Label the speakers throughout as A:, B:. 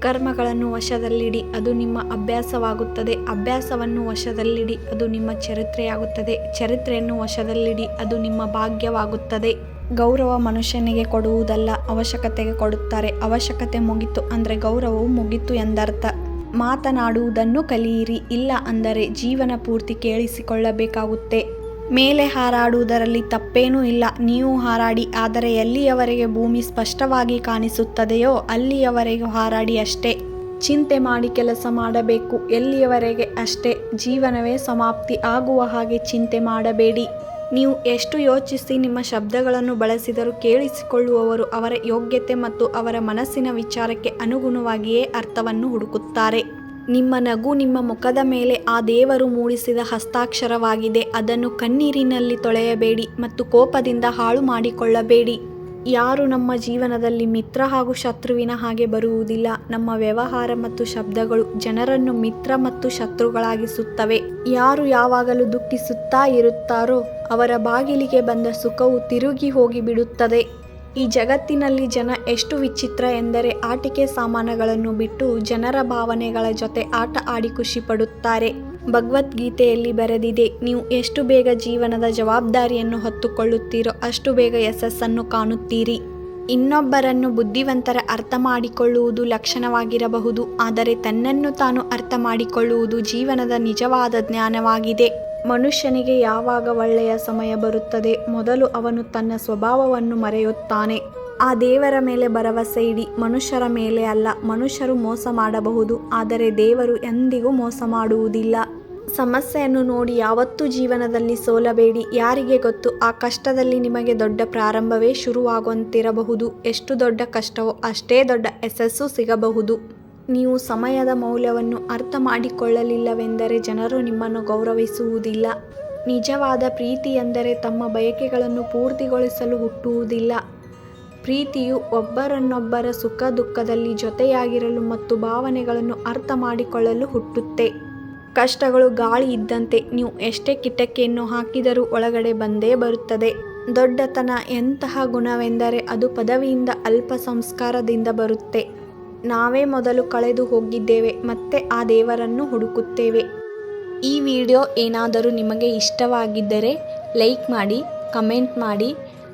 A: ಕರ್ಮಗಳನ್ನು ವಶದಲ್ಲಿಡಿ, ಅದು ನಿಮ್ಮ ಅಭ್ಯಾಸವಾಗುತ್ತದೆ. ಅಭ್ಯಾಸವನ್ನು ವಶದಲ್ಲಿಡಿ, ಅದು ನಿಮ್ಮ ಚರಿತ್ರೆಯಾಗುತ್ತದೆ. ಚರಿತ್ರೆಯನ್ನು ವಶದಲ್ಲಿಡಿ, ಅದು ನಿಮ್ಮ ಭಾಗ್ಯವಾಗುತ್ತದೆ. ಗೌರವ ಮನುಷ್ಯನಿಗೆ ಕೊಡುವುದಲ್ಲ, ಅವಶ್ಯಕತೆಗೆ ಕೊಡುತ್ತಾರೆ. ಅವಶ್ಯಕತೆ ಮುಗಿತು ಅಂದರೆ ಗೌರವವು ಮುಗಿತು ಎಂದರ್ಥ. ಮಾತನಾಡುವುದನ್ನು ಕಲಿಯಿರಿ, ಇಲ್ಲ ಅಂದರೆ ಜೀವನ ಪೂರ್ತಿ ಕೇಳಿಸಿಕೊಳ್ಳಬೇಕಾಗುತ್ತೆ. ಮೇಲೆ ಹಾರಾಡುವುದರಲ್ಲಿ ತಪ್ಪೇನೂ ಇಲ್ಲ, ನೀವು ಹಾರಾಡಿ. ಆದರೆ ಎಲ್ಲಿಯವರೆಗೆ ಭೂಮಿ ಸ್ಪಷ್ಟವಾಗಿ ಕಾಣಿಸುತ್ತದೆಯೋ ಅಲ್ಲಿಯವರೆಗೂ ಹಾರಾಡಿ ಅಷ್ಟೇ. ಚಿಂತೆ ಮಾಡಿ ಕೆಲಸ ಮಾಡಬೇಕು, ಎಲ್ಲಿಯವರೆಗೆ ಅಷ್ಟೇ. ಜೀವನವೇ ಸಮಾಪ್ತಿ ಆಗುವ ಹಾಗೆ ಚಿಂತೆ ಮಾಡಬೇಡಿ. ನೀವು ಎಷ್ಟು ಯೋಚಿಸಿ ನಿಮ್ಮ ಶಬ್ದಗಳನ್ನು ಬಳಸಿದರೂ ಕೇಳಿಸಿಕೊಳ್ಳುವವರು ಅವರ ಯೋಗ್ಯತೆ ಮತ್ತು ಅವರ ಮನಸ್ಸಿನ ವಿಚಾರಕ್ಕೆ ಅನುಗುಣವಾಗಿಯೇ ಅರ್ಥವನ್ನು ಹುಡುಕುತ್ತಾರೆ. ನಿಮ್ಮ ನಗು ನಿಮ್ಮ ಮುಖದ ಮೇಲೆ ಆ ದೇವರು ಮೂಡಿಸಿದ ಹಸ್ತಾಕ್ಷರವಾಗಿದೆ. ಅದನ್ನು ಕಣ್ಣೀರಿನಲ್ಲಿ ತೊಳೆಯಬೇಡಿ ಮತ್ತು ಕೋಪದಿಂದ ಹಾಳು ಮಾಡಿಕೊಳ್ಳಬೇಡಿ. ಯಾರು ನಮ್ಮ ಜೀವನದಲ್ಲಿ ಮಿತ್ರ ಹಾಗೂ ಶತ್ರುವಿನ ಹಾಗೆ ಬರುವುದಿಲ್ಲ. ನಮ್ಮ ವ್ಯವಹಾರ ಮತ್ತು ಶಬ್ದಗಳು ಜನರನ್ನು ಮಿತ್ರ ಮತ್ತು ಶತ್ರುಗಳಾಗಿಸುತ್ತವೆ. ಯಾರು ಯಾವಾಗಲೂ ದುಃಖಿಸುತ್ತಾ ಇರುತ್ತಾರೋ ಅವರ ಬಾಗಿಲಿಗೆ ಬಂದ ಸುಖವು ತಿರುಗಿ ಹೋಗಿ ಬಿಡುತ್ತದೆ. ಈ ಜಗತ್ತಿನಲ್ಲಿ ಜನ ಎಷ್ಟು ವಿಚಿತ್ರ ಎಂದರೆ ಆಟಿಕೆ ಸಾಮಾನುಗಳನ್ನು ಬಿಟ್ಟು ಜನರ ಭಾವನೆಗಳ ಜೊತೆ ಆಟ ಆಡಿ ಖುಷಿ ಪಡುತ್ತಾರೆ. ಭಗವದ್ಗೀತೆಯಲ್ಲಿ ಬರೆದಿದೆ, ನೀವು ಎಷ್ಟು ಬೇಗ ಜೀವನದ ಜವಾಬ್ದಾರಿಯನ್ನು ಹೊತ್ತುಕೊಳ್ಳುತ್ತೀರೋ ಅಷ್ಟು ಬೇಗ ಯಶಸ್ಸನ್ನು ಕಾಣುತ್ತೀರಿ. ಇನ್ನೊಬ್ಬರನ್ನು ಬುದ್ಧಿವಂತರ ಅರ್ಥ ಮಾಡಿಕೊಳ್ಳುವುದು ಲಕ್ಷಣವಾಗಿರಬಹುದು, ಆದರೆ ತನ್ನನ್ನು ತಾನು ಅರ್ಥ ಮಾಡಿಕೊಳ್ಳುವುದು ಜೀವನದ ನಿಜವಾದ ಜ್ಞಾನವಾಗಿದೆ. ಮನುಷ್ಯನಿಗೆ ಯಾವಾಗ ಒಳ್ಳೆಯ ಸಮಯ ಬರುತ್ತದೆ, ಮೊದಲು ಅವನು ತನ್ನ ಸ್ವಭಾವವನ್ನು ಮರೆಯುತ್ತಾನೆ. ಆ ದೇವರ ಮೇಲೆ ಭರವಸೆ ಇಡಿ, ಮನುಷ್ಯರ ಮೇಲೆ ಅಲ್ಲ. ಮನುಷ್ಯರು ಮೋಸ ಮಾಡಬಹುದು, ಆದರೆ ದೇವರು ಎಂದಿಗೂ ಮೋಸ ಮಾಡುವುದಿಲ್ಲ. ಸಮಸ್ಯೆಯನ್ನು ನೋಡಿ ಯಾವತ್ತೂ ಜೀವನದಲ್ಲಿ ಸೋಲಬೇಡಿ. ಯಾರಿಗೆ ಗೊತ್ತು, ಆ ಕಷ್ಟದಲ್ಲಿ ನಿಮಗೆ ದೊಡ್ಡ ಪ್ರಾರಂಭವೇ ಶುರುವಾಗುವಂತಿರಬಹುದು. ಎಷ್ಟು ದೊಡ್ಡ ಕಷ್ಟವೋ ಅಷ್ಟೇ ದೊಡ್ಡ ಯಶಸ್ಸು ಸಿಗಬಹುದು. ನೀವು ಸಮಯದ ಮೌಲ್ಯವನ್ನು ಅರ್ಥ ಮಾಡಿಕೊಳ್ಳಲಿಲ್ಲವೆಂದರೆ ಜನರು ನಿಮ್ಮನ್ನು ಗೌರವಿಸುವುದಿಲ್ಲ. ನಿಜವಾದ ಪ್ರೀತಿ ಎಂದರೆ ತಮ್ಮ ಬಯಕೆಗಳನ್ನು ಪೂರ್ತಿಗೊಳಿಸಲು ಹುಟ್ಟುವುದಿಲ್ಲ. ಪ್ರೀತಿಯು ಒಬ್ಬರನ್ನೊಬ್ಬರ ಸುಖ ದುಃಖದಲ್ಲಿ ಜೊತೆಯಾಗಿರಲು ಮತ್ತು ಭಾವನೆಗಳನ್ನು ಅರ್ಥ ಮಾಡಿಕೊಳ್ಳಲು ಹುಟ್ಟುತ್ತೆ. ಕಷ್ಟಗಳು ಗಾಳಿ ಇದ್ದಂತೆ, ನೀವು ಎಷ್ಟೇ ಕಿಟಕಿಯನ್ನು ಹಾಕಿದರೂ ಒಳಗಡೆ ಬಂದೇ ಬರುತ್ತದೆ. ದೊಡ್ಡತನ ಎಂತಹ ಗುಣವೆಂದರೆ ಅದು ಪದವಿಯಿಂದ ಅಲ್ಪ ಸಂಸ್ಕಾರದಿಂದ ಬರುತ್ತೆ. ನಾವೇ ಮೊದಲು ಕಳೆದು ಹೋಗಿದ್ದೇವೆ, ಮತ್ತೆ ಆ ದೇವರನ್ನು ಹುಡುಕುತ್ತೇವೆ. ಈ ವಿಡಿಯೋ ಏನಾದರೂ ನಿಮಗೆ ಇಷ್ಟವಾಗಿದ್ದರೆ ಲೈಕ್ ಮಾಡಿ, ಕಮೆಂಟ್ ಮಾಡಿ,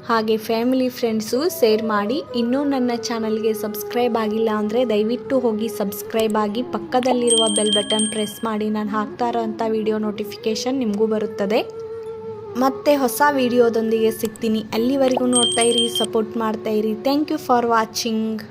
A: ಹಾಗೆ ಫ್ಯಾಮಿಲಿ ಫ್ರೆಂಡ್ಸು ಶೇರ್ ಮಾಡಿ. ಇನ್ನೂ ನನ್ನ ಚಾನಲ್ಗೆ ಸಬ್ಸ್ಕ್ರೈಬ್ ಆಗಿಲ್ಲ ಅಂದರೆ ದಯವಿಟ್ಟು ಹೋಗಿ ಸಬ್ಸ್ಕ್ರೈಬ್ ಆಗಿ, ಪಕ್ಕದಲ್ಲಿರುವ ಬೆಲ್ ಬಟನ್ ಪ್ರೆಸ್ ಮಾಡಿ. ನಾನು ಹಾಕ್ತಾ ಇರೋಂಥ ವಿಡಿಯೋ ನೋಟಿಫಿಕೇಷನ್ ನಿಮಗೂ ಬರುತ್ತದೆ. ಮತ್ತೆ ಹೊಸ ವಿಡಿಯೋದೊಂದಿಗೆ ಸಿಗ್ತೀನಿ. ಅಲ್ಲಿವರೆಗೂ ನೋಡ್ತಾ ಇರಿ, ಸಪೋರ್ಟ್ ಮಾಡ್ತಾ ಇರಿ. Thank you for watching.